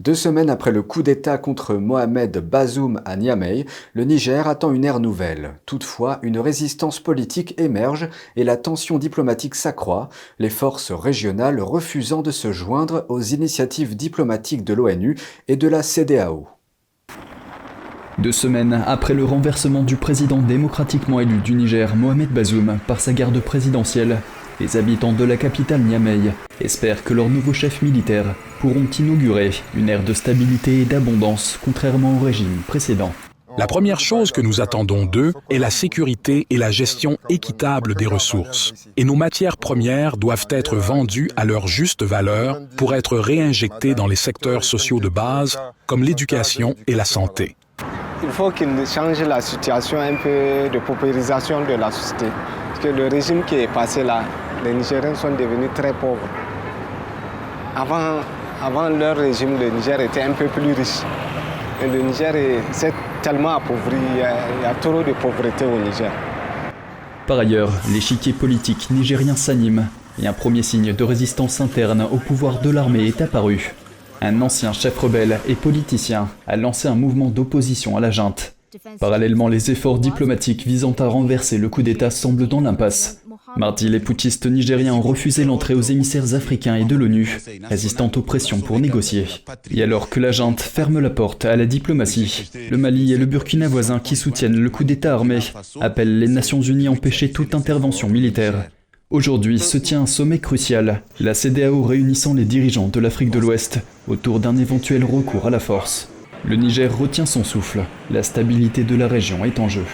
2 semaines après le coup d'État contre Mohamed Bazoum à Niamey, le Niger attend une ère nouvelle. Toutefois, une résistance politique émerge et la tension diplomatique s'accroît, les forces régionales refusant de se joindre aux initiatives diplomatiques de l'ONU et de la CEDEAO. 2 semaines après le renversement du président démocratiquement élu du Niger, Mohamed Bazoum, par sa garde présidentielle, les habitants de la capitale Niamey espèrent que leur nouveau chef militaire pourront inaugurer une ère de stabilité et d'abondance, contrairement au régime précédent. La première chose que nous attendons d'eux est la sécurité et la gestion équitable des ressources. Et nos matières premières doivent être vendues à leur juste valeur pour être réinjectées dans les secteurs sociaux de base, comme l'éducation et la santé. Il faut qu'ils changent la situation un peu de paupérisation de la société. Parce que le régime qui est passé là, les Nigériens sont devenus très pauvres. Avant leur régime, le Niger était un peu plus riche. Et le Niger s'est tellement appauvri, il y a trop de pauvreté au Niger. Par ailleurs, l'échiquier politique nigérien s'anime et un premier signe de résistance interne au pouvoir de l'armée est apparu. Un ancien chef rebelle et politicien a lancé un mouvement d'opposition à la junte. Parallèlement, les efforts diplomatiques visant à renverser le coup d'État semblent dans l'impasse. Mardi, les putschistes nigériens ont refusé l'entrée aux émissaires africains et de l'ONU, résistant aux pressions pour négocier. Et alors que la junte ferme la porte à la diplomatie, le Mali et le Burkina voisin qui soutiennent le coup d'État armé appellent les Nations Unies à empêcher toute intervention militaire. Aujourd'hui se tient un sommet crucial, la CEDEAO réunissant les dirigeants de l'Afrique de l'Ouest autour d'un éventuel recours à la force. Le Niger retient son souffle, la stabilité de la région est en jeu.